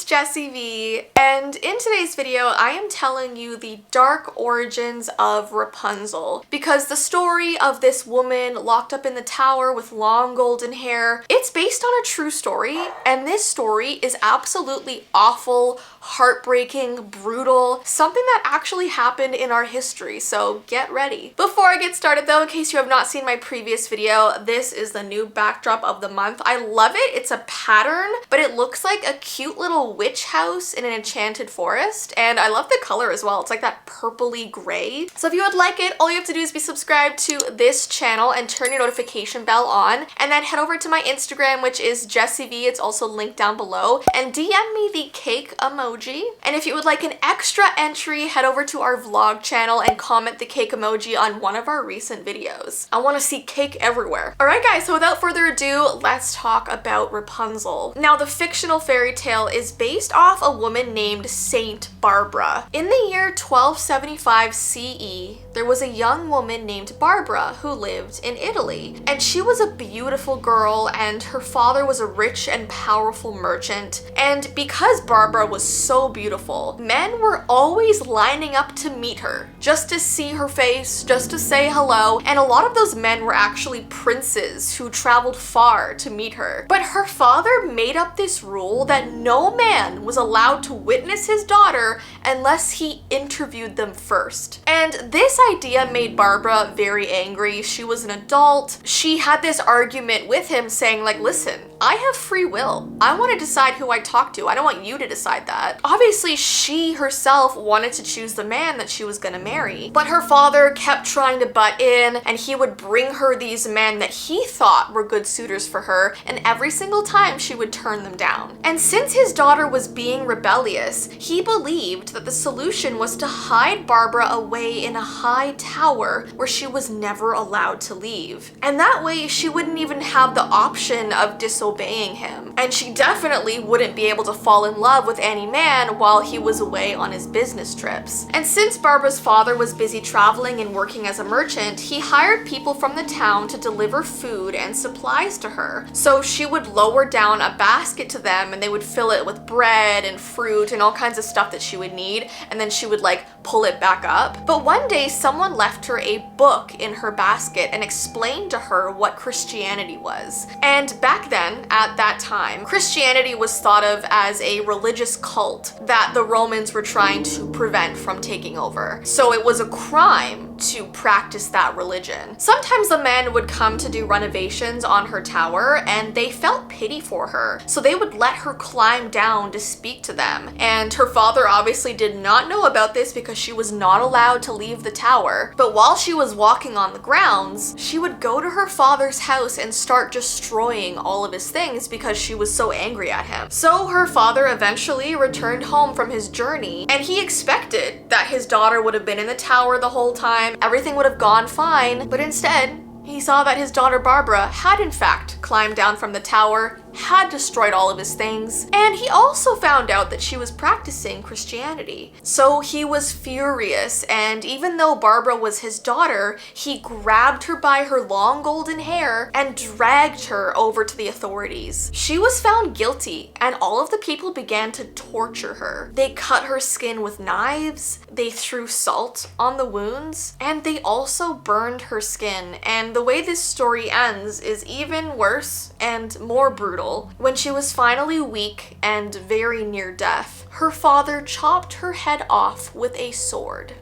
Jessii Vee, and in today's video I am telling you the dark origins of Rapunzel, because the story of this woman locked up in the tower with long golden hair, it's based on a true story, and this story is absolutely awful, heartbreaking, brutal, something that actually happened in our history, so get ready. Before I get started though, in case you have not seen my previous video, this is the new backdrop of the month. I love it. It's a pattern, but it looks like a cute little witch house in an enchanted forest, and I love the color as well. It's like that purpley gray. So if you would like it, all you have to do is be subscribed to this channel and turn your notification bell on, and then head over to my Instagram, which is Jessii Vee. It's also linked down below, and DM me the cake emoji. And if you would like an extra entry, head over to our vlog channel and comment the cake emoji on one of our recent videos. I want to see cake everywhere. Alright guys, so without further ado, let's talk about Rapunzel. Now, the fictional fairy tale is based off a woman named Saint Barbara. In the year 1275 CE, there was a young woman named Barbara who lived in Italy, and she was a beautiful girl, and her father was a rich and powerful merchant. And because Barbara was so beautiful, men were always lining up to meet her, just to see her face, just to say hello, and a lot of those men were actually princes who traveled far to meet her. But her father made up this rule that no man was allowed to witness his daughter unless he interviewed them first. And this idea made Barbara very angry. She was an adult. She had this argument with him saying like, listen, I have free will. I want to decide who I talk to. I don't want you to decide that. Obviously, she herself wanted to choose the man that she was gonna marry, but her father kept trying to butt in, and he would bring her these men that he thought were good suitors for her, and every single time she would turn them down. And since his daughter was being rebellious, he believed that the solution was to hide Barbara away in a high tower where she was never allowed to leave. And that way she wouldn't even have the option of disobeying him. And she definitely wouldn't be able to fall in love with any man while he was away on his business trips. And since Barbara's father was busy traveling and working as a merchant, he hired people from the town to deliver food and supplies to her. So she would lower down a basket to them, and they would fill it with bread and fruit and all kinds of stuff that she would need, and then she would like pull it back up. But one day someone left her a book in her basket and explained to her what Christianity was. And back then, at that time, Christianity was thought of as a religious cult that the Romans were trying to prevent from taking over. So it was a crime to practice that religion. Sometimes the men would come to do renovations on her tower, and they felt pity for her, so they would let her climb down to speak to them. And her father obviously did not know about this because she was not allowed to leave the tower. But while she was walking on the grounds, she would go to her father's house and start destroying all of his things because she was so angry at him. So her father eventually returned home from his journey, and he expected that his daughter would have been in the tower the whole time, everything would have gone fine, but instead, he saw that his daughter Barbara had in fact climbed down from the tower, had destroyed all of his things, and he also found out that she was practicing Christianity. So he was furious, and even though Barbara was his daughter, he grabbed her by her long golden hair and dragged her over to the authorities. She was found guilty, and all of the people began to torture her. They cut her skin with knives, they threw salt on the wounds, and they also burned her skin. And the way this story ends is even worse and more brutal. When she was finally weak and very near death, her father chopped her head off with a sword.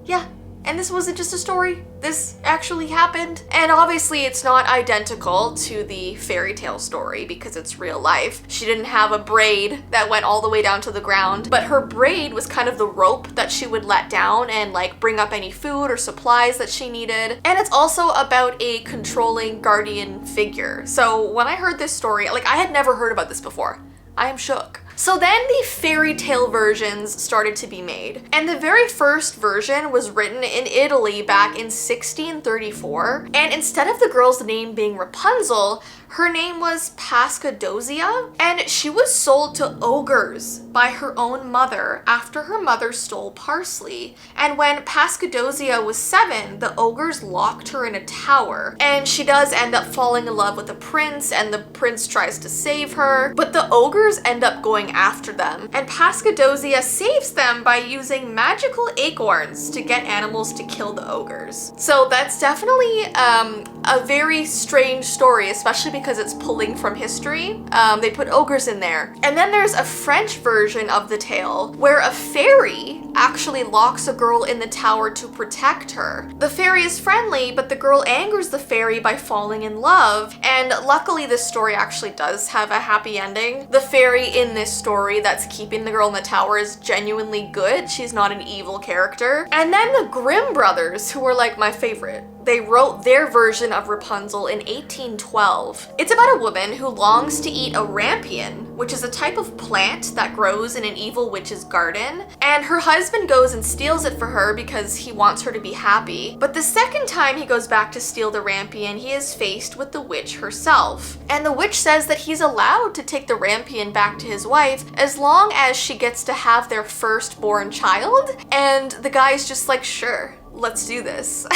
Yeah, and this wasn't just a story. This actually happened. And obviously it's not identical to the fairy tale story because it's real life. She didn't have a braid that went all the way down to the ground, but her braid was kind of the rope that she would let down and like bring up any food or supplies that she needed. And it's also about a controlling guardian figure. So when I heard this story, like I had never heard about this before. I am shook. So then the fairy tale versions started to be made. And the very first version was written in Italy back in 1634. And instead of the girl's name being Rapunzel, her name was Pascadosia, and she was sold to ogres by her own mother after her mother stole parsley. And when Pascadosia was 7, the ogres locked her in a tower, and she does end up falling in love with a prince, and the prince tries to save her, but the ogres end up going after them. And Pascadosia saves them by using magical acorns to get animals to kill the ogres. So that's definitely a very strange story, especially because it's pulling from history. They put ogres in there. And then there's a French version of the tale where a fairy actually locks a girl in the tower to protect her. The fairy is friendly, but the girl angers the fairy by falling in love. And luckily this story actually does have a happy ending. The fairy in this story that's keeping the girl in the tower is genuinely good. She's not an evil character. And then the Grimm brothers, who were like my favorite, they wrote their version of Rapunzel in 1812. It's about a woman who longs to eat a rampion, which is a type of plant that grows in an evil witch's garden, and her husband goes and steals it for her because he wants her to be happy. But the second time he goes back to steal the rampion, he is faced with the witch herself. And the witch says that he's allowed to take the rampion back to his wife as long as she gets to have their firstborn child, and the guy's just like, sure, let's do this.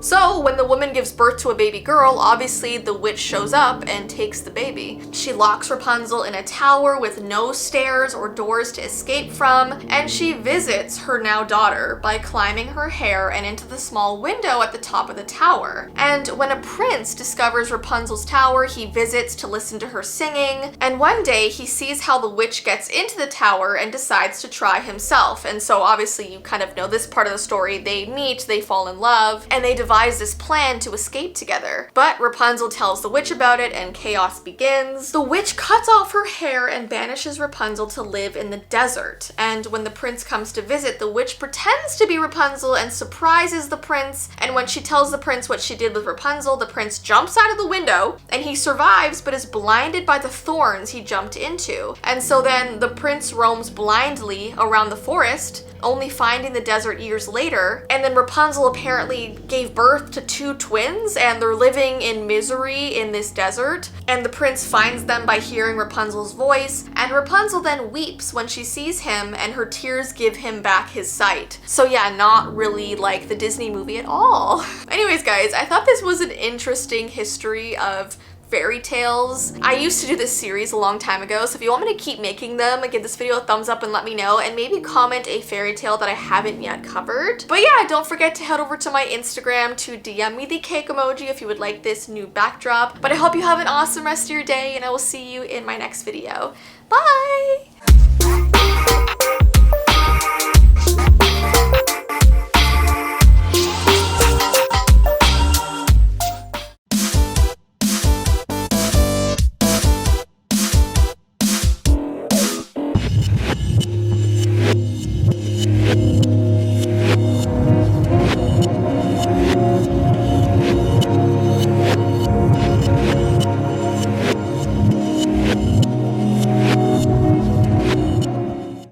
So when the woman gives birth to a baby girl, obviously the witch shows up and takes the baby. She locks Rapunzel in a tower with no stairs or doors to escape from, and she visits her now daughter by climbing her hair and into the small window at the top of the tower. And when a prince discovers Rapunzel's tower, he visits to listen to her singing, and one day he sees how the witch gets into the tower and decides to try himself. And so obviously you kind of know this part of the story. They meet, they fall in love, and they devise this plan to escape together. But Rapunzel tells the witch about it and chaos begins. The witch cuts off her hair and banishes Rapunzel to live in the desert. And when the prince comes to visit, the witch pretends to be Rapunzel and surprises the prince. And when she tells the prince what she did with Rapunzel, the prince jumps out of the window and he survives but is blinded by the thorns he jumped into. And so then the prince roams blindly around the forest, only finding the desert years later. And then Rapunzel apparently gave birth to 2 twins, and they're living in misery in this desert. And the prince finds them by hearing Rapunzel's voice, and Rapunzel then weeps when she sees him, and her tears give him back his sight. So yeah, not really like the Disney movie at all. Anyways, guys, I thought this was an interesting history of fairy tales. I used to do this series a long time ago, so if you want me to keep making them, give this video a thumbs up and let me know, and maybe comment a fairy tale that I haven't yet covered. But yeah, don't forget to head over to my Instagram to DM me the cake emoji if you would like this new backdrop. But I hope you have an awesome rest of your day, and I will see you in my next video. Bye!